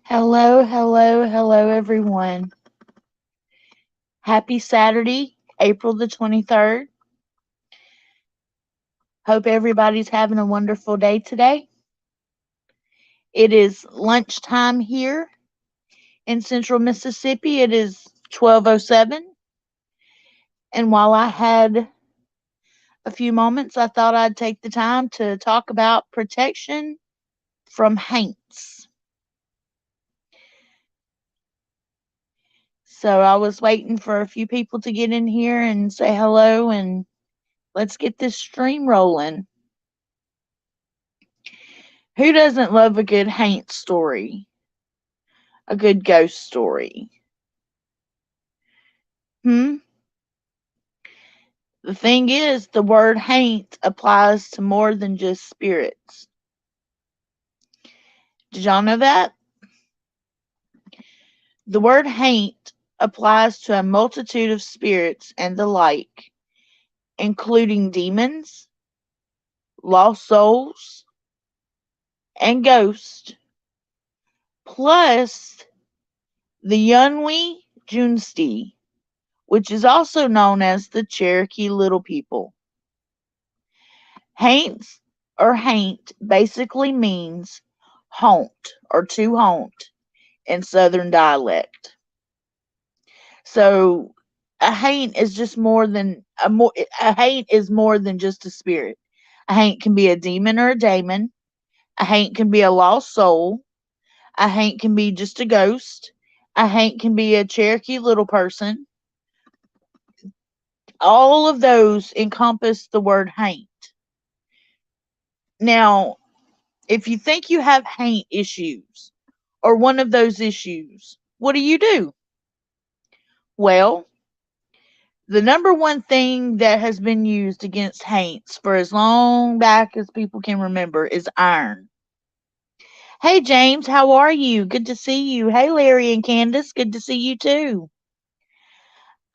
Hello, hello, hello, everyone. Happy Saturday, April the 23rd. Hope everybody's having a wonderful day today. It is lunchtime here in central Mississippi. It is 12:07. And while I had a few moments, I thought I'd take the time to talk about protection from Haints. So I was waiting for a few people to get in here and say hello, and let's get this stream rolling. Who doesn't love a good Haint story? A good ghost story? Hmm? The thing is, the word Haint applies to more than just spirits. Did y'all know that? The word Haint applies to a multitude of spirits and the like, including demons, lost souls, and ghosts, plus the Untitled, which is also known as the Cherokee Little People. Haints or haint basically means haunt or to haunt in Southern dialect. So a haint is just more than a haint is more than just a spirit. A haint can be a demon or a daemon. A haint can be a lost soul. A haint can be just a ghost. A haint can be a Cherokee little person. All of those encompass the word haint. Now, if you think you have haint issues or one of those issues, what do? Well, the number one thing that has been used against haints for as long back as people can remember is iron. Hey, James, how are you? Good to see you. Hey, Larry and Candace, good to see you too.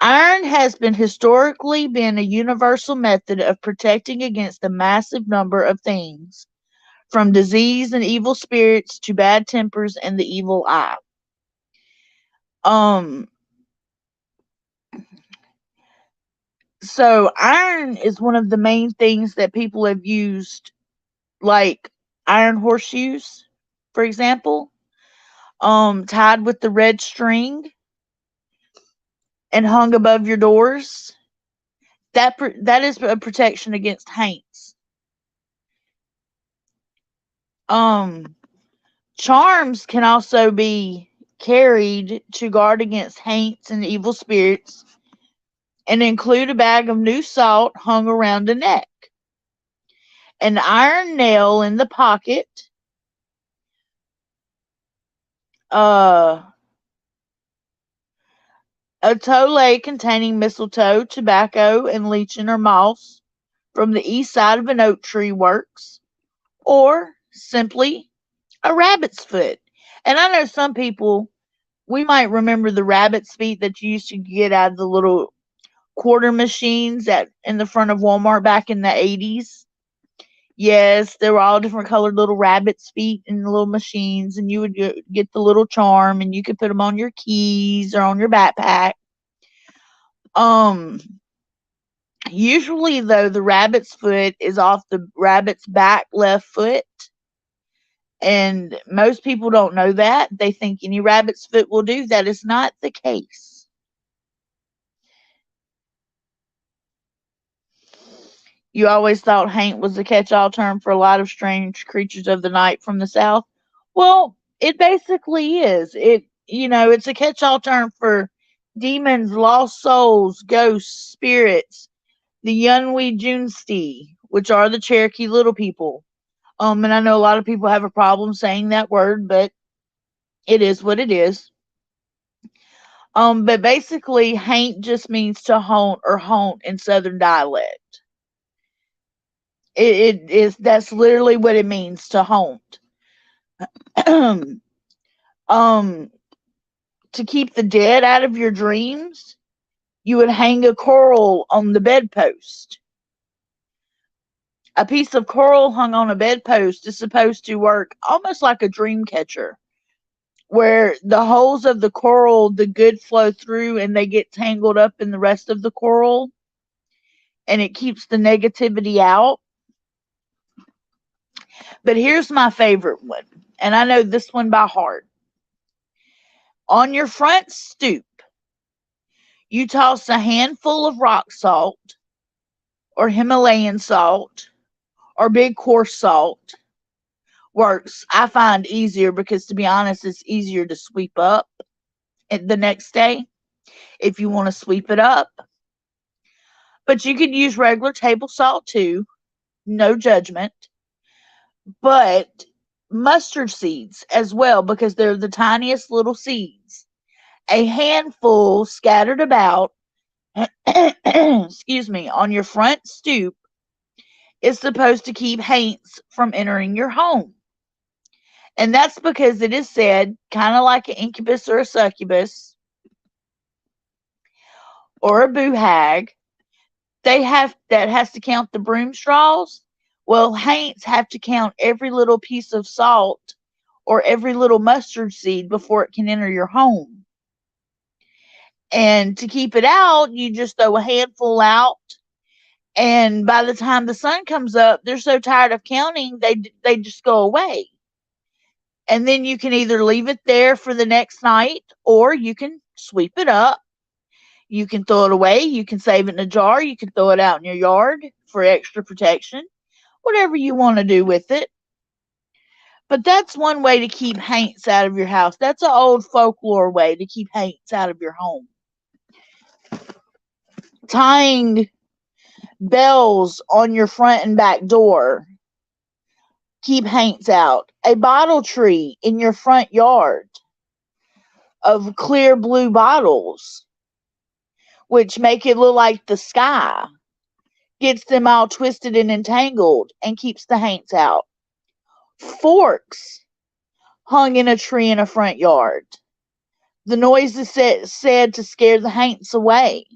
Iron has been historically been a universal method of protecting against a massive number of things, from disease and evil spirits to bad tempers and the evil eye. Um, so iron is one of the main things that people have used, like iron horseshoes, for example, tied with the red string and hung above your doors. That is a protection against haints. Um, Charms can also be carried to guard against haints and evil spirits and include a bag of new salt hung around the neck, an iron nail in the pocket, uh, a tole containing mistletoe, tobacco, and lichen or moss from the east side of an oak tree works, or simply a rabbit's foot. And I know some people, we might remember the rabbit's feet that you used to get out of the little quarter machines at in the front of Walmart back in the 80s. Yes, there were all different colored little rabbit's feet in the little machines, and you would get the little charm, and you could put them on your keys or on your backpack. Um, Usually, though, the rabbit's foot is off the rabbit's back left foot, and most people don't know that. They think any rabbit's foot will do. That is not the case. You always thought haint was a catch-all term for a lot of strange creatures of the night from the south. Well, it basically is. It's a catch-all term for demons, lost souls, ghosts, spirits, the Untitled, which are the Cherokee Little People. And I know a lot of people have a problem saying that word, but it is what it is. But basically, haint just means to haunt or haunt in Southern dialect. It is that's literally what it means to haunt. um, to keep the dead out of your dreams, you would hang a coral on the bedpost. A piece of coral hung on a bedpost is supposed to work almost like a dream catcher, where the holes of the coral, the good flow through and they get tangled up in the rest of the coral, and it keeps the negativity out. But here's my favorite one, and I know this one by heart. On your front stoop, you toss a handful of rock salt or Himalayan salt or big coarse salt. Works, I find, easier because, to be honest, it's easier to sweep up the next day if you want to sweep it up. But you could use regular table salt too, no judgment. But mustard seeds as well, because they're the tiniest little seeds. A handful scattered about, excuse me, on your front stoop is supposed to keep Haints from entering your home. And that's because it is said, kind of like an incubus or a succubus or a boo hag, that has to count the broom straws. Well, Haints have to count every little piece of salt or every little mustard seed before it can enter your home. And to keep it out, you just throw a handful out. And by the time the sun comes up, they're so tired of counting, they just go away. And then you can either leave it there for the next night, or you can sweep it up. You can throw it away. You can save it in a jar. You can throw it out in your yard for extra protection. Whatever you want to do with it. But that's one way to keep Haints out of your house. That's an old folklore way to keep Haints out of your home. Tying bells on your front and back door. Keep Haints out. A bottle tree in your front yard of clear blue bottles, which make it look like the sky, gets them all twisted and entangled and keeps the Haints out. Forks hung in a tree in a front yard. The noise is said to scare the Haints away.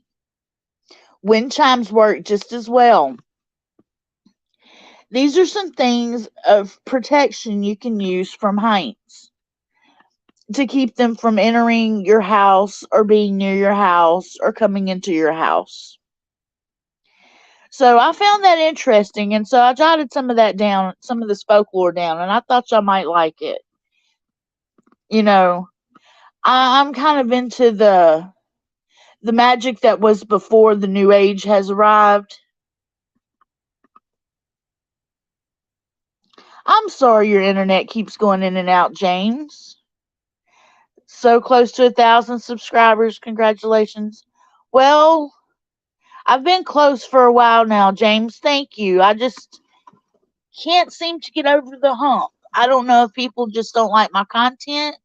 Wind chimes work just as well. These are some things of protection you can use from Haints to keep them from entering your house or being near your house or coming into your house. So I found that interesting, and so I jotted some of that down, some of this folklore down, and I thought y'all might like it. You know, I'm kind of into the magic that was before the new age has arrived. I'm sorry your internet keeps going in and out, James. So close to 1,000 subscribers. Congratulations. Well, I've been close for a while now, James. Thank you. I just can't seem to get over the hump. I don't know if people just don't like my content,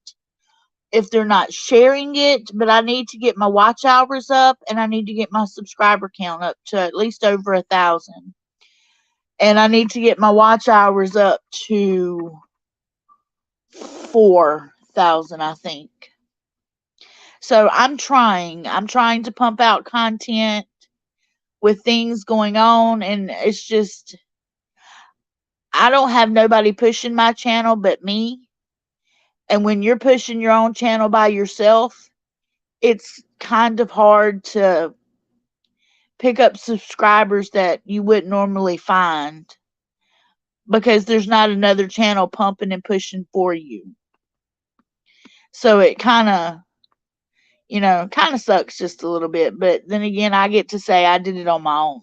if they're not sharing it, but I need to get my watch hours up, and I need to get my subscriber count up to at least over 1,000. And I need to get my watch hours up to 4,000, I think. So I'm trying to pump out content with things going on, and it's just, I don't have nobody pushing my channel but me. And when you're pushing your own channel by yourself, it's kind of hard to pick up subscribers that you wouldn't normally find, because there's not another channel pumping and pushing for you. So it kind of sucks just a little bit. But then again, I get to say I did it on my own.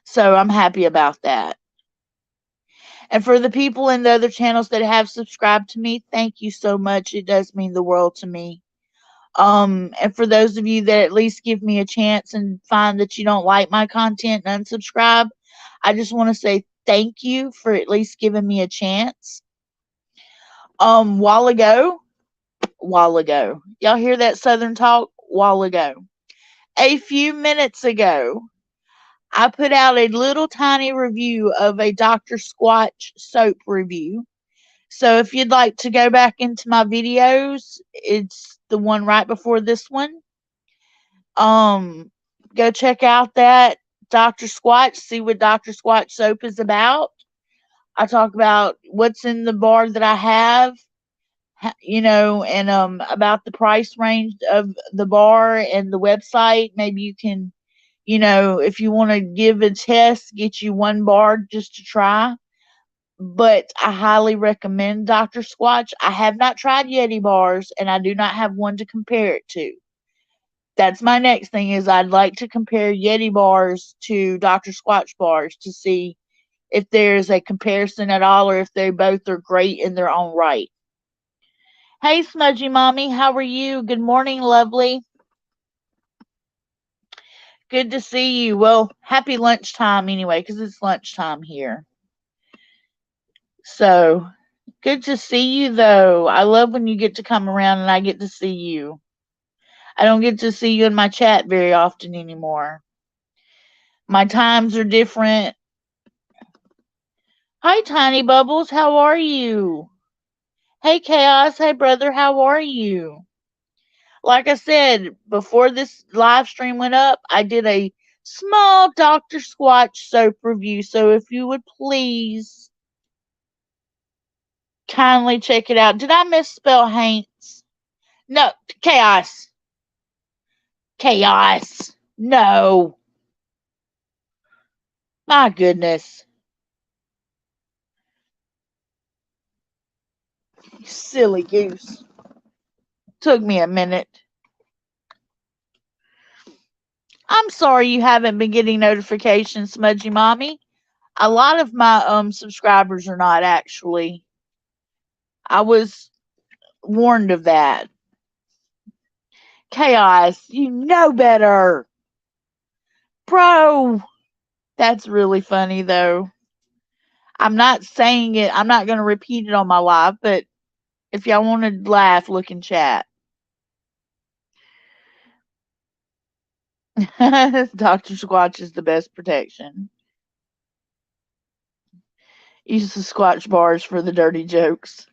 So I'm happy about that. And for the people in the other channels that have subscribed to me, thank you so much. It does mean the world to me. And for those of you that at least give me a chance and find that you don't like my content and unsubscribe, I just want to say thank you for at least giving me a chance. While ago, y'all hear that Southern talk? While ago, a few minutes ago, I put out a little tiny review of a Dr. Squatch soap review. So if you'd like to go back into my videos, it's the one right before this one. Go check out that Dr. Squatch, see what Dr. Squatch soap is about. I talk about what's in the bar that I have, And about the price range of the bar and the website. Maybe you can, if you want to give a test, get you one bar just to try. But I highly recommend Dr. Squatch. I have not tried Yeti bars, and I do not have one to compare it to. That's my next thing is I'd like to compare Yeti bars to Dr. Squatch bars to see if there's a comparison at all or if they both are great in their own right. Hey, Smudgy Mommy, how are you? Good morning, lovely. Good to see you. Well, happy lunchtime anyway, because it's lunchtime here. So, good to see you, though. I love when you get to come around and I get to see you. I don't get to see you in my chat very often anymore. My times are different. Hi, Tiny Bubbles. How are you? Hey, Chaos. Hey, brother. How are you? Like I said, before this live stream went up, I did a small Dr. Squatch soap review. So if you would please kindly check it out. Did I misspell Haints? No, Chaos. Chaos. No. My goodness. Silly goose. Took me a minute. I'm sorry you haven't been getting notifications, Smudgy Mommy. A lot of my subscribers are not actually. I was warned of that. Chaos, you know better. Bro, that's really funny though. I'm not saying it, I'm not going to repeat it on my live, but if y'all want to laugh, look in chat. Dr. Squatch is the best protection. Use the Squatch bars for the dirty jokes.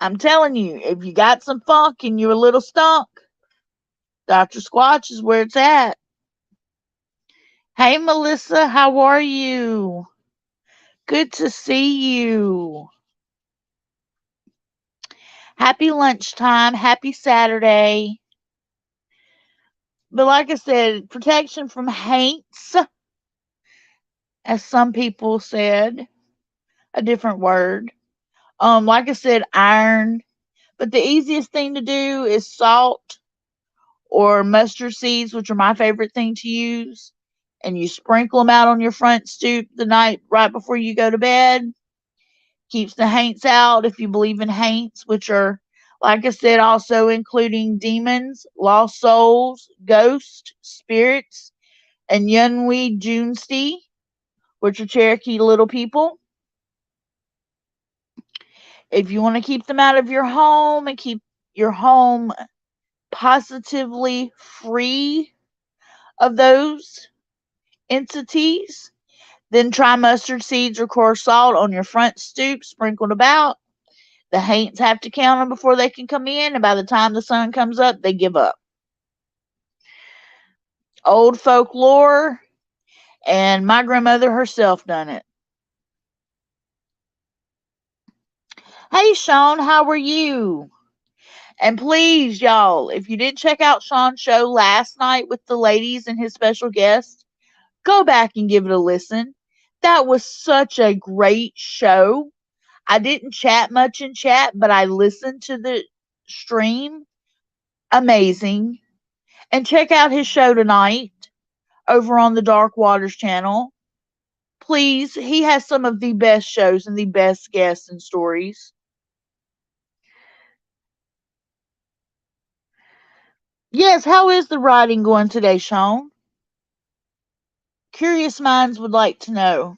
I'm telling you, if you got some funk and you're a little stunk, Dr. Squatch is where it's at. Hey, Melissa, how are you? Good to see you. Happy lunchtime. Happy Saturday. But like I said, protection from haints, as some people said, a different word. Like I said, iron. But the easiest thing to do is salt or mustard seeds, which are my favorite thing to use. And you sprinkle them out on your front stoop the night right before you go to bed. Keeps the haints out if you believe in haints, which are, like I said, also including demons, lost souls, ghosts, spirits, and Yunwi Junesty, which are Cherokee little people. If you want to keep them out of your home and keep your home positively free of those entities, then try mustard seeds or coarse salt on your front stoop, sprinkled about. The haints have to count them before they can come in, and by the time the sun comes up, they give up. Old folklore, and my grandmother herself done it. Hey, Sean, how are you? And please, y'all, if you didn't check out Sean's show last night with the ladies and his special guest, go back and give it a listen. That was such a great show. I didn't chat much in chat, but I listened to the stream. Amazing. And check out his show tonight over on the Dark Waters channel. Please, he has some of the best shows and the best guests and stories. Yes, how is the writing going today, Sean? Curious minds would like to know.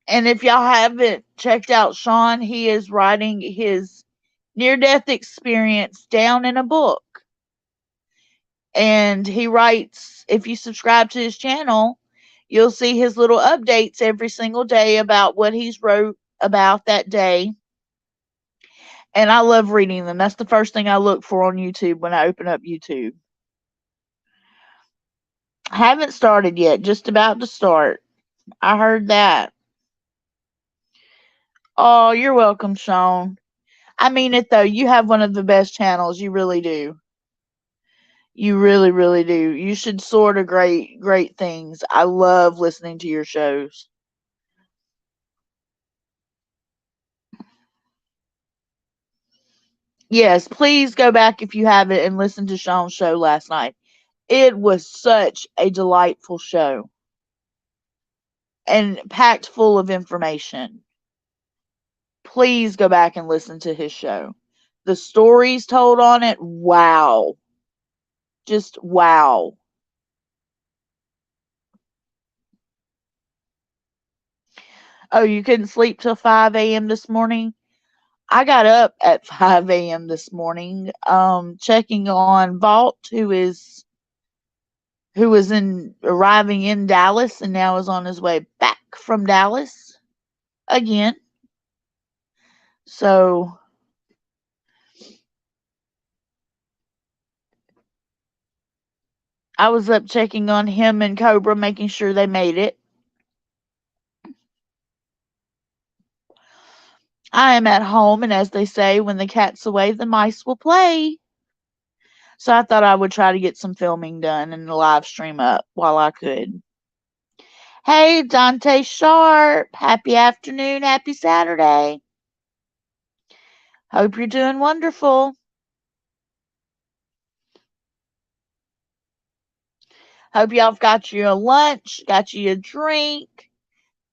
And if y'all haven't checked out Sean, he is writing his near-death experience down in a book. And he writes, if you subscribe to his channel, you'll see his little updates every single day about what he's wrote about that day. And I love reading them. That's the first thing I look for on YouTube when I open up YouTube. Haven't started yet. Just about to start. I heard that. Oh, you're welcome, Sean. I mean it though. You have one of the best channels. You really do. You really, really do. You should sort of great, great things. I love listening to your shows. Yes, please go back if you haven't and listen to Sean's show last night. It was such a delightful show and packed full of information. Please go back and listen to his show. The stories told on it, wow. Just wow. Oh, you couldn't sleep till 5 a.m. this morning? I got up at 5 a.m. this morning, checking on Vault, who was in arriving in Dallas and now is on his way back from Dallas again. So I was up checking on him and Cobra, making sure they made it. I am at home, and as they say, when the cat's away, the mice will play. So I thought I would try to get some filming done and the live stream up while I could. Hey, Dante Sharp. Happy afternoon. Happy Saturday. Hope you're doing wonderful. Hope y'all have got you a lunch, got you a drink,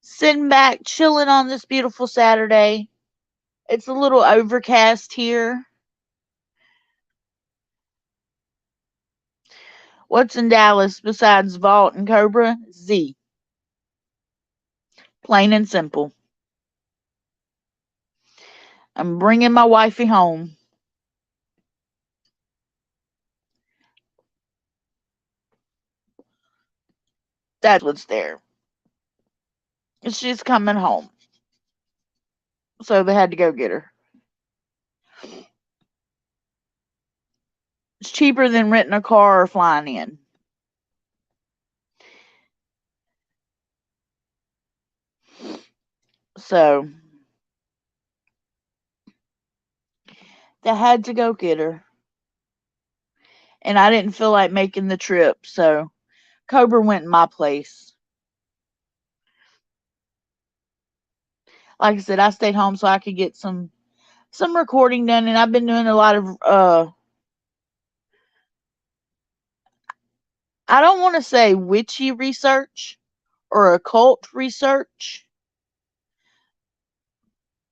sitting back, chilling on this beautiful Saturday. It's a little overcast here. What's in Dallas besides Vault and Cobra? Z. Plain and simple. I'm bringing my wifey home. That's what's there. She's coming home. So they had to go get her. It's cheaper than renting a car or flying in. So they had to go get her. And I didn't feel like making the trip, so Cobra went in my place. Like I said, I stayed home so I could get some recording done, and I've been doing a lot of I don't want to say witchy research or occult research,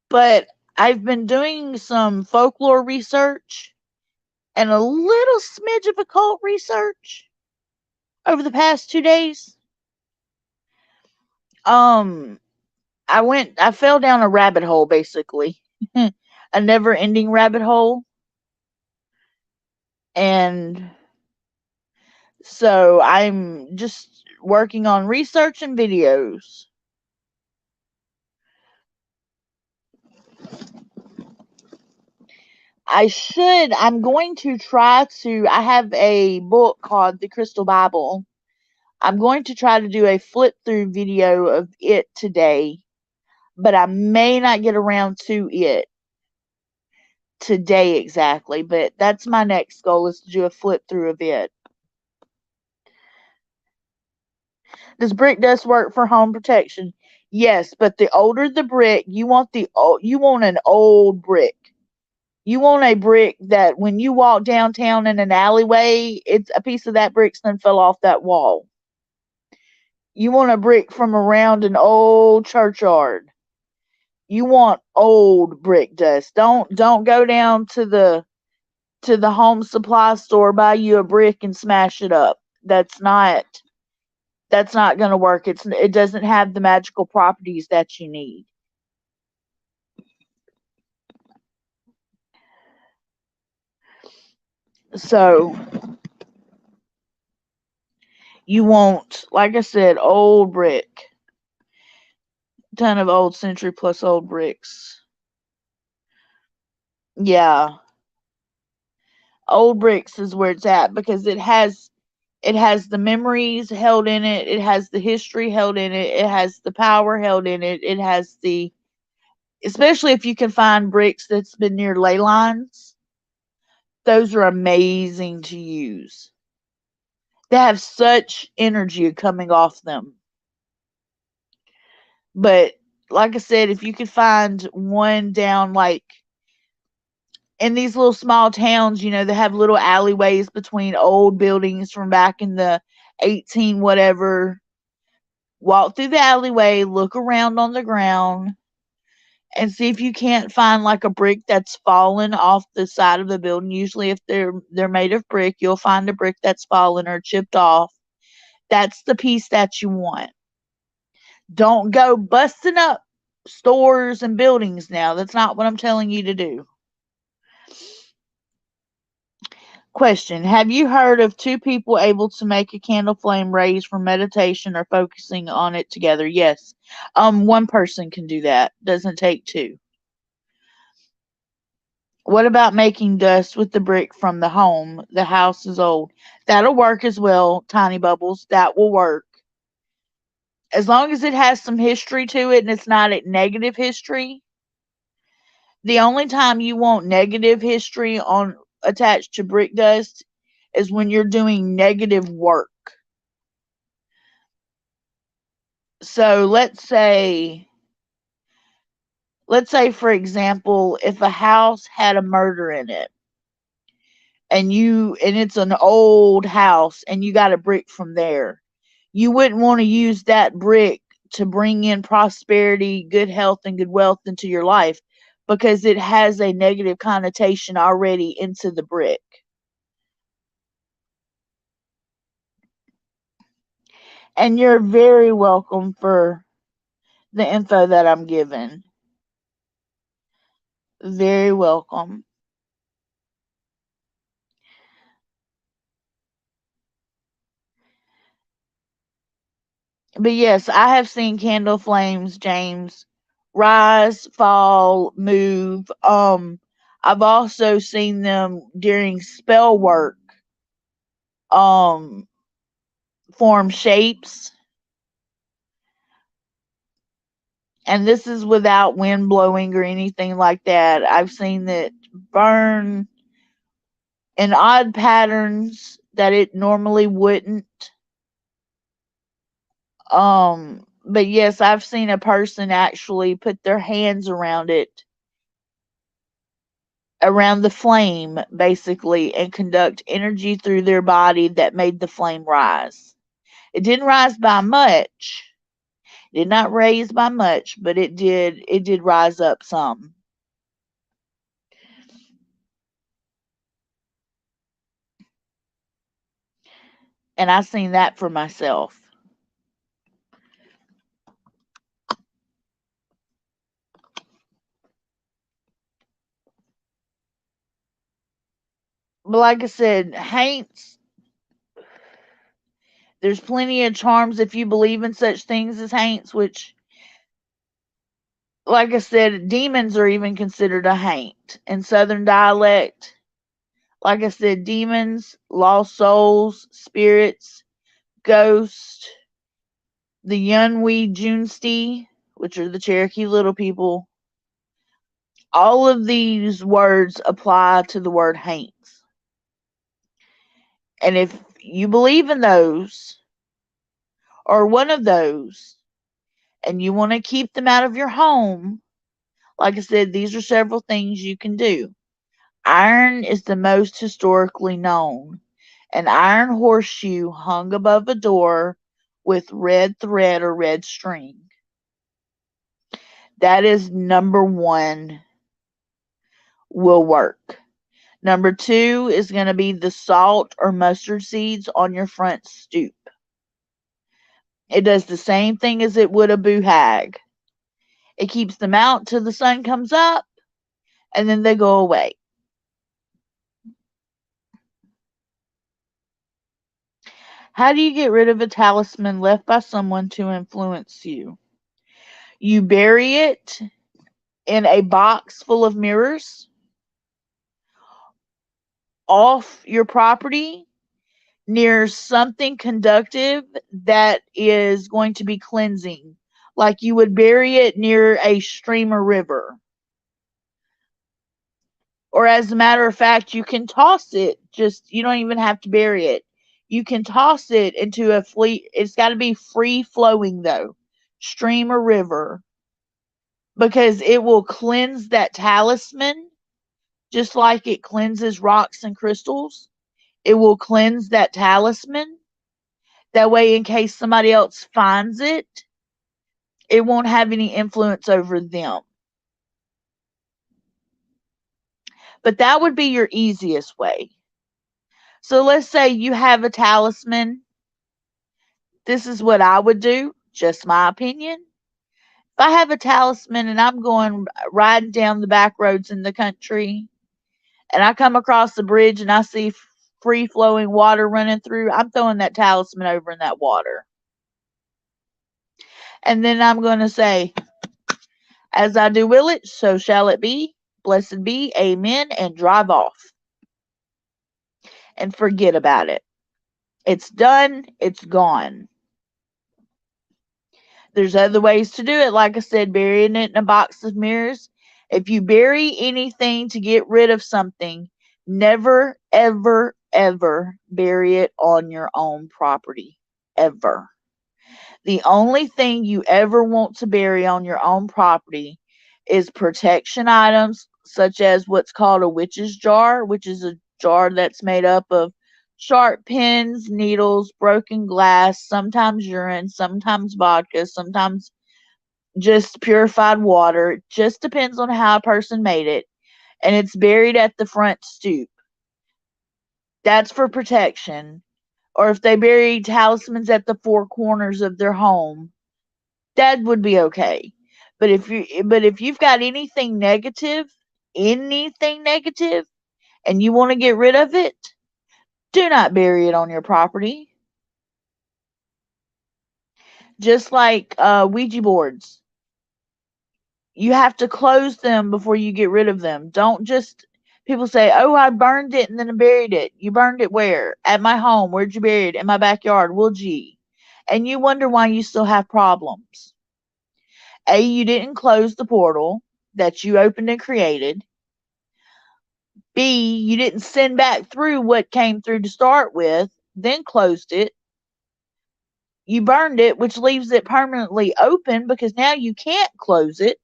but I've been doing some folklore research and a little smidge of occult research over the past 2 days. Um, I fell down a rabbit hole basically, a never ending rabbit hole. And so I'm just working on research and videos. I'm going to try to, I have a book called The Crystal Bible. I'm going to try to do a flip through video of it today, but I may not get around to it today exactly, but that's my next goal, is to do a flip through of it. Does brick dust work for home protection? Yes, but the older the brick, you want an old brick. You want a brick that when you walk downtown in an alleyway, it's a piece of that brick done fell off that wall. You want a brick from around an old churchyard. You want old brick dust. Don't go down to the home supply store, buy you a brick and smash it up. That's not going to work. It doesn't have the magical properties that you need. So you want, like I said, old brick. Ton of old century plus old bricks. Yeah. Old bricks is where it's at because It has the memories held in it. It has the history held in it. It has the power held in it. It has the, especially if you can find bricks that's been near ley lines, those are amazing to use. They have such energy coming off them. But like I said, if you could find one down like in these little small towns, they have little alleyways between old buildings from back in the 18 whatever. Walk through the alleyway, look around on the ground, and see if you can't find like a brick that's fallen off the side of the building. Usually if they're made of brick, you'll find a brick that's fallen or chipped off. That's the piece that you want. Don't go busting up stores and buildings now. That's not what I'm telling you to do. Question: have you heard of two people able to make a candle flame raise from meditation or focusing on it together? Yes. One person can do that. Doesn't take two. What about making dust with the brick from the home? The house is old. That'll work as well, Tiny Bubbles. That will work. As long as it has some history to it and it's not a negative history. The only time you want negative history on attached to brick dust is when you're doing negative work. So let's say for example, if a house had a murder in it and it's an old house and you got a brick from there, you wouldn't want to use that brick to bring in prosperity, good health, and good wealth into your life because it has a negative connotation already into the brick. And you're very welcome for the info that I'm giving. Very welcome. But yes, I have seen candle flames, James, rise, fall, move. I've also seen them during spell work, um, form shapes. And this is without wind blowing or anything like that. I've seen it burn in odd patterns that it normally wouldn't. But yes, I've seen a person actually put their hands around it, around the flame, basically, and conduct energy through their body that made the flame rise. It didn't rise by much. It did not raise by much, but it did rise up some. And I seen that for myself. But like I said, Haints, there's plenty of charms if you believe in such things as Haints, which, like I said, demons are even considered a Haint in Southern dialect. Like I said, demons, lost souls, spirits, ghosts, the Yunwi Junsti, which are the Cherokee Little People. All of these words apply to the word Haints. And if you believe in those, or one of those, and you want to keep them out of your home, like I said, these are several things you can do. Iron is the most historically known. An iron horseshoe hung above a door with red thread or red string. That is number one, will work. Number two is going to be the salt or mustard seeds on your front stoop. It does the same thing as it would a boo hag. It keeps them out till the sun comes up, and then they go away. How do you get rid of a talisman left by someone to influence you? You bury it in a box full of mirrors off your property near something conductive that is going to be cleansing. Like you would bury it near a stream or river. Or as a matter of fact, you can toss it. Just you don't even have to bury it. You can toss it into a fleet. It's got to be free flowing though, stream or river, because it will cleanse that talisman just like it cleanses rocks and crystals. It will cleanse that talisman. That way, in case somebody else finds it, it won't have any influence over them. But that would be your easiest way. So let's say you have a talisman. This is what I would do, just my opinion. If I have a talisman and I'm going riding down the back roads in the country and I come across the bridge and I see free flowing water running through, I'm throwing that talisman over in that water. And then I'm going to say, as I do will it, so shall it be. Blessed be, amen, and drive off. And forget about it. It's done, it's gone. There's other ways to do it. Like I said, burying it in a box of mirrors. If you bury anything to get rid of something, never, ever, ever bury it on your own property. Ever. The only thing you ever want to bury on your own property is protection items, such as what's called a witch's jar, which is a jar that's made up of sharp pins, needles, broken glass, sometimes urine, sometimes vodka, sometimes just purified water. It just depends on how a person made it. And it's buried at the front stoop. That's for protection. Or if they bury talismans at the four corners of their home, that would be okay. But if you've got anything negative, and you want to get rid of it, do not bury it on your property. Just like Ouija boards, you have to close them before you get rid of them. Don't just people say, "Oh, I burned it and then I buried it." You burned it where? At my home. Where'd you bury it? In my backyard. Well, gee, and you wonder why you still have problems. A, you didn't close the portal that you opened and created. B, you didn't send back through what came through to start with, then closed it. You burned it, which leaves it permanently open because now you can't close it.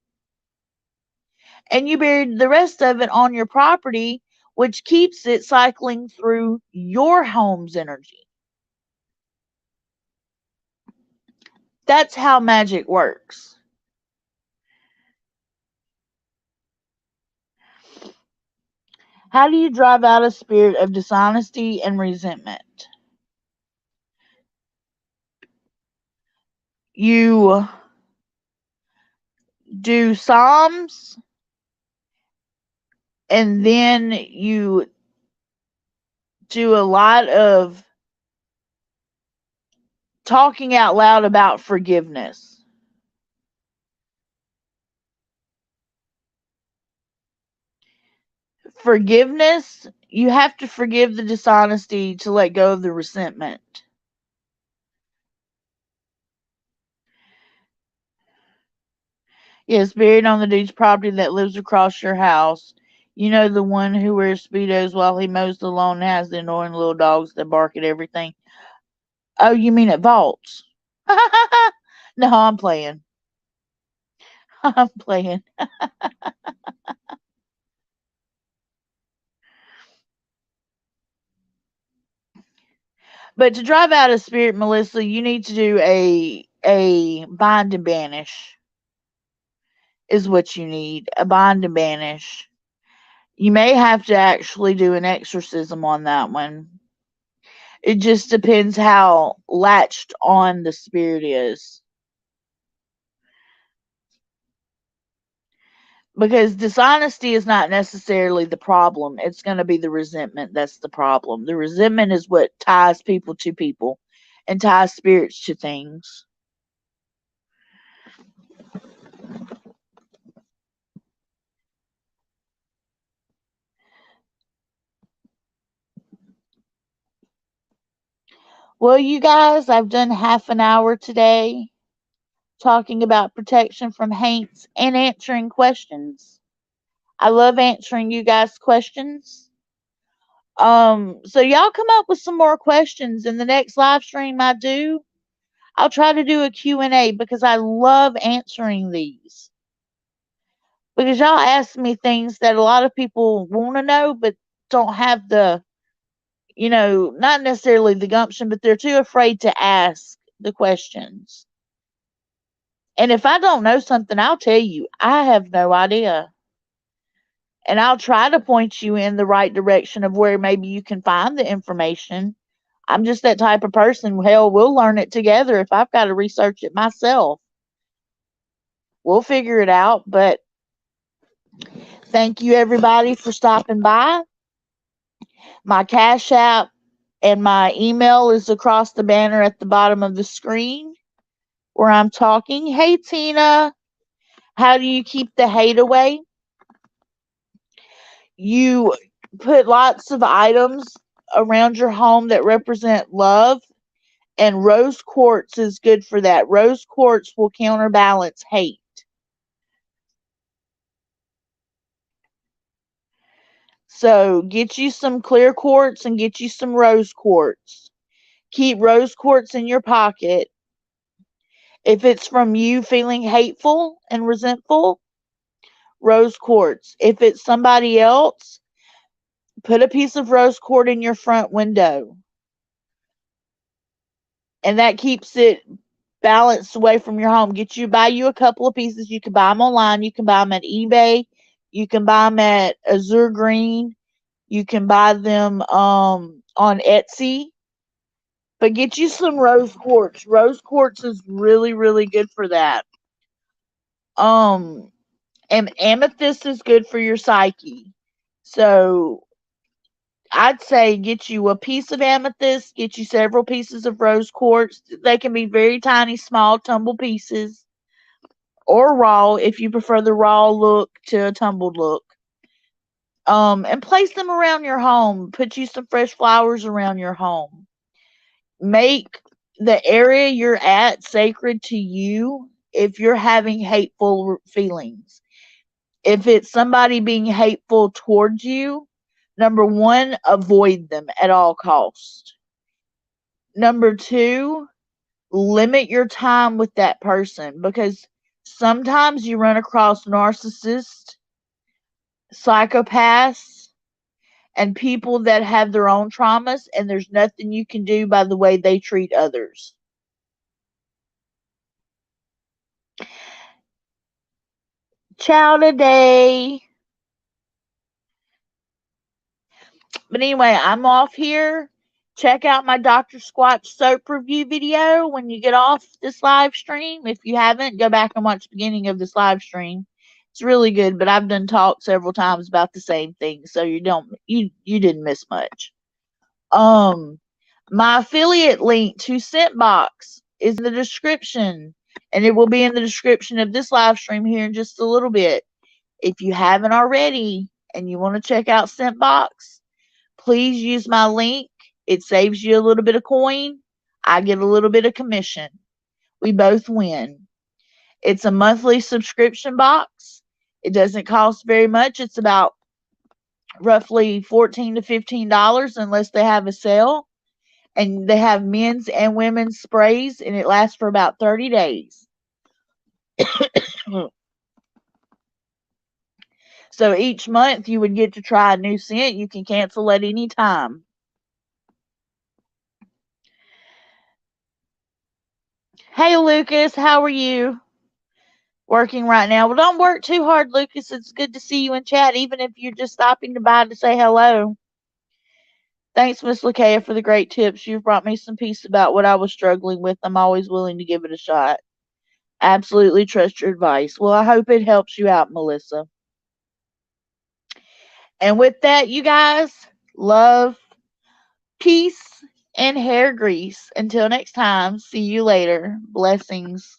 And you buried the rest of it on your property, which keeps it cycling through your home's energy. That's how magic works. How do you drive out a spirit of dishonesty and resentment? You do Psalms, and then you do a lot of talking out loud about forgiveness. Forgiveness, you have to forgive the dishonesty to let go of the resentment. Yes, buried on the dude's property that lives across your house. You know, the one who wears Speedos while he mows the lawn and has the annoying little dogs that bark at everything. Oh, you mean at Vaults? No, I'm playing. I'm playing. But to drive out a spirit, Melissa, you need to do a bind and banish is what you need. A bind and banish. You may have to actually do an exorcism on that one. It just depends how latched on the spirit is. Because dishonesty is not necessarily the problem. It's going to be the resentment that's the problem. The resentment is what ties people and ties spirits to things. Well, you guys, I've done half an hour today talking about protection from haints and answering questions. I love answering you guys' questions. So y'all come up with some more questions in the next live stream I do. I'll try to do a Q&A because I love answering these. Because y'all ask me things that a lot of people want to know but don't have the, not necessarily the gumption, but they're too afraid to ask the questions. And if I don't know something, I'll tell you, I have no idea. And I'll try to point you in the right direction of where maybe you can find the information. I'm just that type of person. Hell, we'll learn it together if I've got to research it myself. We'll figure it out. But thank you, everybody, for stopping by. My Cash App and my email is across the banner at the bottom of the screen where I'm talking. Hey, Tina, how do you keep the hate away? You put lots of items around your home that represent love, and rose quartz is good for that. Rose quartz will counterbalance hate. So get you some clear quartz and get you some rose quartz. Keep rose quartz in your pocket. If it's from you feeling hateful and resentful, rose quartz. If it's somebody else, put a piece of rose quartz in your front window. And that keeps it balanced away from your home. Buy you a couple of pieces. You can buy them online. You can buy them at eBay. You can buy them at Azure Green. You can buy them on Etsy. But get you some rose quartz. Rose quartz is really, really good for that. And amethyst is good for your psyche. So I'd say get you a piece of amethyst, get you several pieces of rose quartz. They can be very tiny, small, tumble pieces, or raw if you prefer the raw look to a tumbled look. And place them around your home. Put you some fresh flowers around your home. Make the area you're at sacred to you if you're having hateful feelings. If it's somebody being hateful towards you, number one, avoid them at all costs. Number two, limit your time with that person, because sometimes you run across narcissists, psychopaths, and people that have their own traumas, and there's nothing you can do by the way they treat others. Ciao today. But anyway, I'm off here. Check out my Dr. Squatch soap review video when you get off this live stream. If you haven't, go back and watch the beginning of this live stream. It's really good, but I've done talk several times about the same thing, so you didn't miss much. My affiliate link to Scentbox is in the description, and it will be in the description of this live stream here in just a little bit. If you haven't already and you want to check out Scentbox, please use my link. It saves you a little bit of coin. I get a little bit of commission. We both win. It's a monthly subscription box. It doesn't cost very much. It's about roughly $14 to $15 unless they have a sale. And they have men's and women's sprays, and it lasts for about 30 days. So each month you would get to try a new scent. You can cancel at any time. Hey, Lucas, how are you? Working right now. Well, don't work too hard, Lucas. It's good to see you in chat, even if you're just stopping by to say hello. Thanks, Miss Lakaya, for the great tips. You've brought me some peace about what I was struggling with. I'm always willing to give it a shot. Absolutely trust your advice. Well, I hope it helps you out, Melissa. And with that, you guys, love, peace, and hair grease. Until next time, see you later. Blessings.